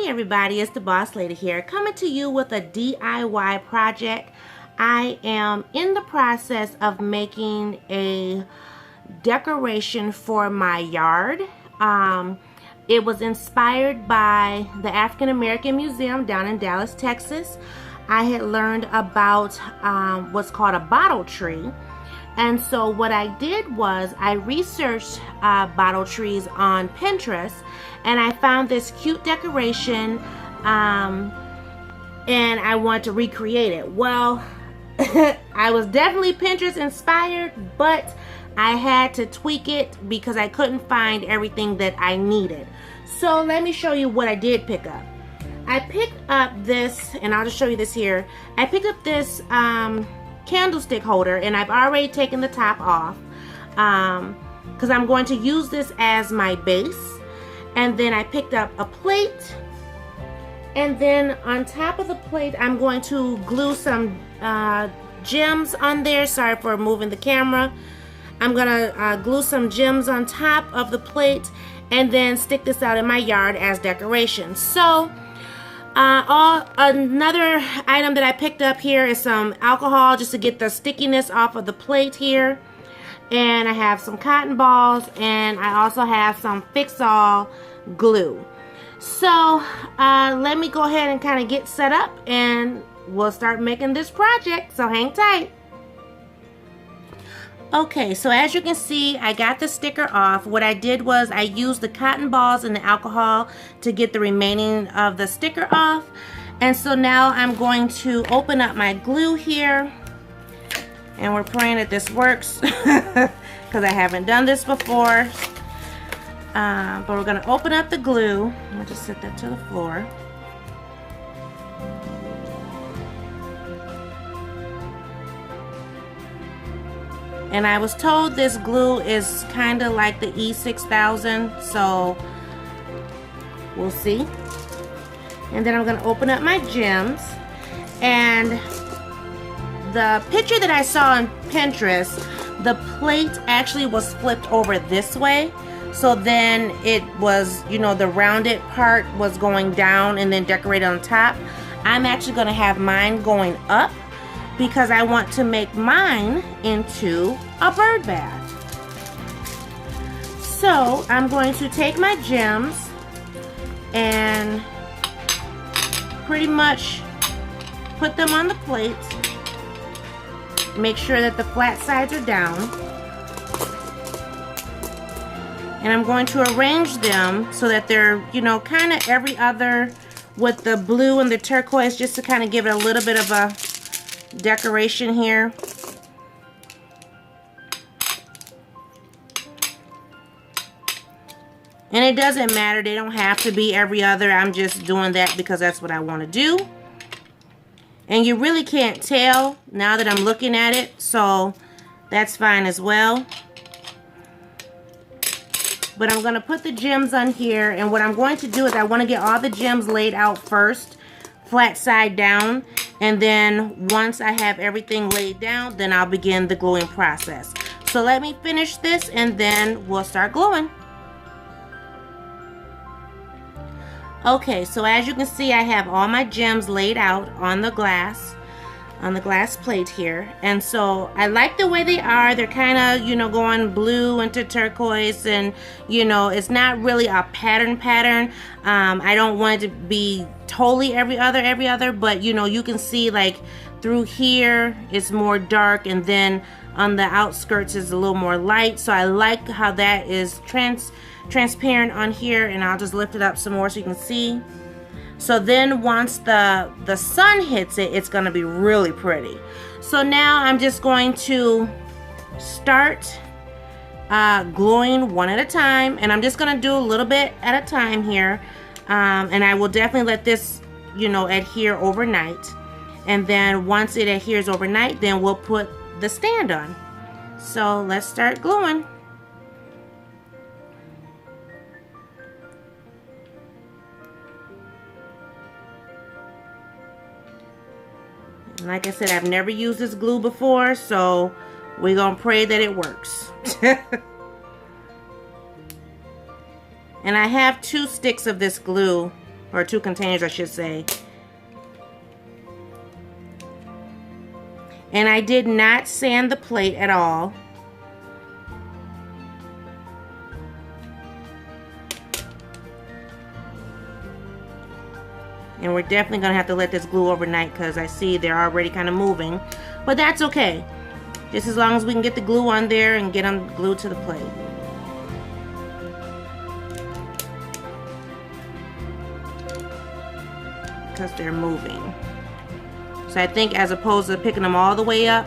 Hey everybody, it's the Boss Lady here, coming to you with a DIY project. I am in the process of making a decoration for my yard. It was inspired by the African American Museum down in Dallas, Texas. I had learned about what's called a bottle tree. And so what I did was I researched bottle trees on Pinterest, and I found this cute decoration, and I want to recreate it. Well, I was definitely Pinterest inspired, but I had to tweak it because I couldn't find everything that I needed. So let me show you what I did pick up. I picked up this, and I'll just show you this here. I picked up this candlestick holder, and I've already taken the top off because I'm going to use this as my base. And then I picked up a plate, and then on top of the plate I'm going to glue some gems on there. Sorry for moving the camera. I'm gonna glue some gems on top of the plate and then stick this out in my yard as decoration. So another item that I picked up here is some alcohol just to get the stickiness off of the plate here. And I have some cotton balls, and I also have some fix-all glue. So let me go ahead and kind of get set up, and we'll start making this project, so hang tight. Okay, so as you can see, I got the sticker off. What I did was I used the cotton balls and the alcohol to get the remaining of the sticker off. And so now I'm going to open up my glue here, and we're praying that this works because I haven't done this before. But we're going to open up the glue. I'll just set that to the floor. And I was told this glue is kind of like the E6000, so we'll see. And then I'm going to open up my gems. And the picture that I saw on Pinterest, the plate actually was flipped over this way. So then it was, you know, the rounded part was going down and then decorated on top. I'm actually going to have mine going up because I want to make mine into a bird bath. So I'm going to take my gems and pretty much put them on the plate. Make sure that the flat sides are down. And I'm going to arrange them so that they're, you know, kind of every other with the blue and the turquoise, just to kind of give it a little bit of a decoration here. And it doesn't matter, they don't have to be every other. I'm just doing that because that's what I want to do. And you really can't tell now that I'm looking at it, so that's fine as well. But I'm going to put the gems on here, and what I'm going to do is I want to get all the gems laid out first, flat side down, and then once I have everything laid down, then I'll begin the gluing process. So let me finish this, and then we'll start gluing. Okay, so as you can see, I have all my gems laid out on the glass plate here. And so I like the way they are. They're kind of, you know, going blue into turquoise, and, you know, it's not really a pattern. I don't want it to be totally every other, but, you know, you can see like through here it's more dark, and then on the outskirts is a little more light. So I like how that is transparent on here, and I'll just lift it up some more so you can see. So then once the sun hits it, it's going to be really pretty. So now I'm just going to start gluing one at a time, and I'm just going to do a little bit at a time here. And I will definitely let this, you know, adhere overnight. And then once it adheres overnight, then we'll put the stand on. So let's start gluing. Like I said, I've never used this glue before, so we're gonna pray that it works. And I have 2 sticks of this glue or 2 containers I should say. And I did not sand the plate at all. And we're definitely going to have to let this glue overnight because I see they're already kind of moving. But that's okay. Just as long as we can get the glue on there and get them glued to the plate. Because they're moving. So I think as opposed to picking them all the way up,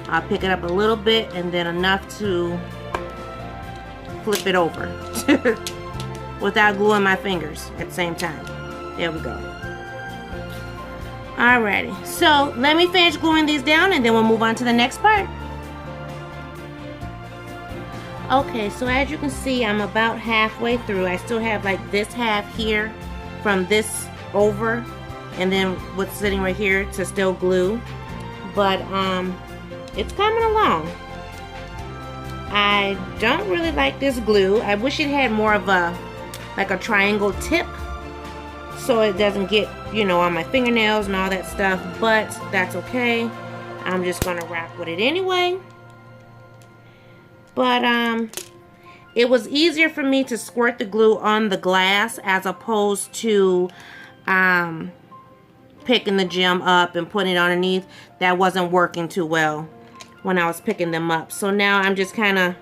I'll pick it up a little bit and then enough to flip it over. Without gluing my fingers at the same time. There we go. Alrighty, so let me finish gluing these down and then we'll move on to the next part. Okay, so as you can see, I'm about halfway through. I still have like this half here from this over and then what's sitting right here to still glue. But it's coming along. I don't really like this glue. I wish it had more of a like a triangle tip so it doesn't get, you know, on my fingernails and all that stuff, but that's okay. I'm just gonna rock with it anyway. But it was easier for me to squirt the glue on the glass as opposed to picking the gem up and putting it underneath. That wasn't working too well when I was picking them up. So now I'm just kind of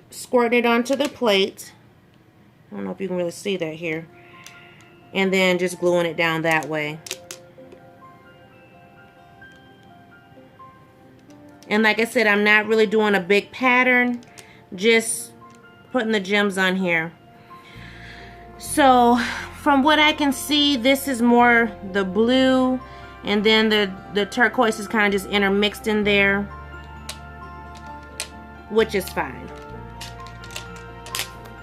squirting it onto the plate. I don't know if you can really see that here. And then just gluing it down that way. And like I said, I'm not really doing a big pattern, just putting the gems on here. So from what I can see, this is more the blue, and then the turquoise is kind of just intermixed in there, which is fine.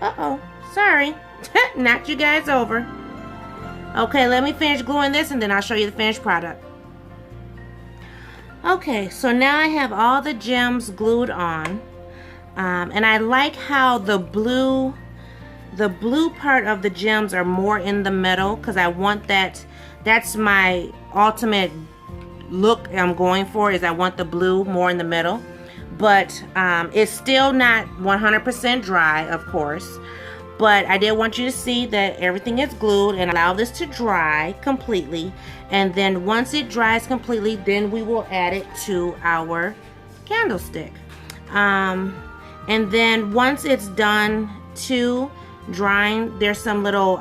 Uh-oh, sorry. Knocked you guys over. Okay, let me finish gluing this and then I'll show you the finished product. Okay, so now I have all the gems glued on. And I like how the blue part of the gems are more in the middle because I want that's my ultimate look I'm going for, is I want the blue more in the middle. But it's still not 100% dry, of course. But I did want you to see that everything is glued, and allow this to dry completely. And then once it dries completely, then we will add it to our candlestick. And then once it's done to drying, there's some little,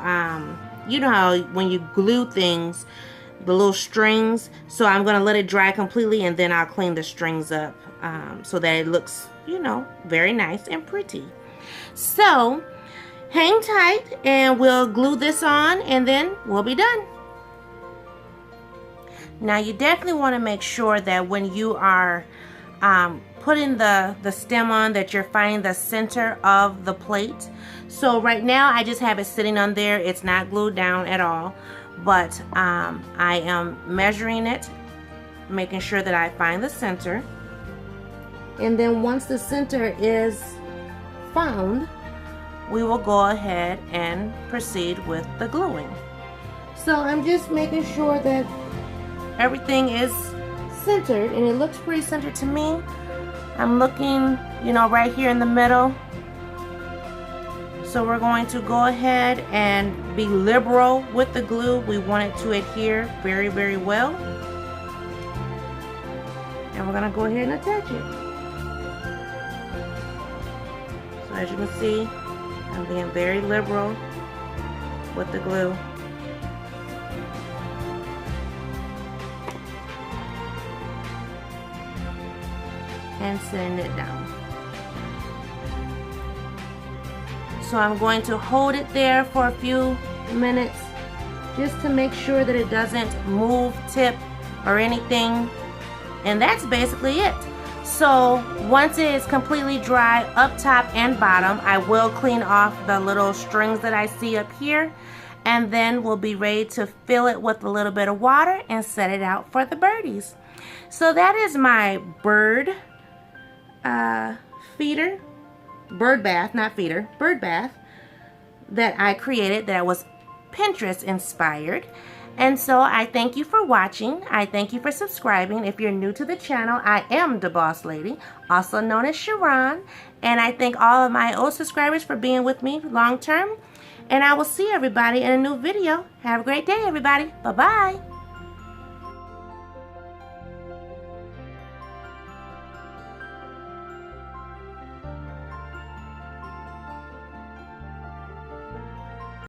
you know how when you glue things, the little strings. So I'm going to let it dry completely and then I'll clean the strings up so that it looks, you know, very nice and pretty. So hang tight and we'll glue this on and then we'll be done. Now you definitely want to make sure that when you are putting the stem on, that you're finding the center of the plate. So right now I just have it sitting on there. It's not glued down at all, but I am measuring it, making sure that I find the center. And then once the center is found, we will go ahead and proceed with the gluing. So I'm just making sure that everything is centered, and it looks pretty centered to me. I'm looking, you know, right here in the middle. So we're going to go ahead and be liberal with the glue. We want it to adhere very, very well. And we're going to go ahead and attach it. So as you can see, I'm being very liberal with the glue. And send it down. So I'm going to hold it there for a few minutes just to make sure that it doesn't move, tip, or anything. And that's basically it. So once it is completely dry up top and bottom, I will clean off the little strings that I see up here, and then we'll be ready to fill it with a little bit of water and set it out for the birdies. So that is my bird feeder, bird bath, not feeder, bird bath that I created, that I was Pinterest inspired. And so I thank you for watching. I thank you for subscribing. If you're new to the channel, I am the Boss Lady, also known as Sharon. And I thank all of my old subscribers for being with me long term. And I will see everybody in a new video. Have a great day, everybody. Bye-bye.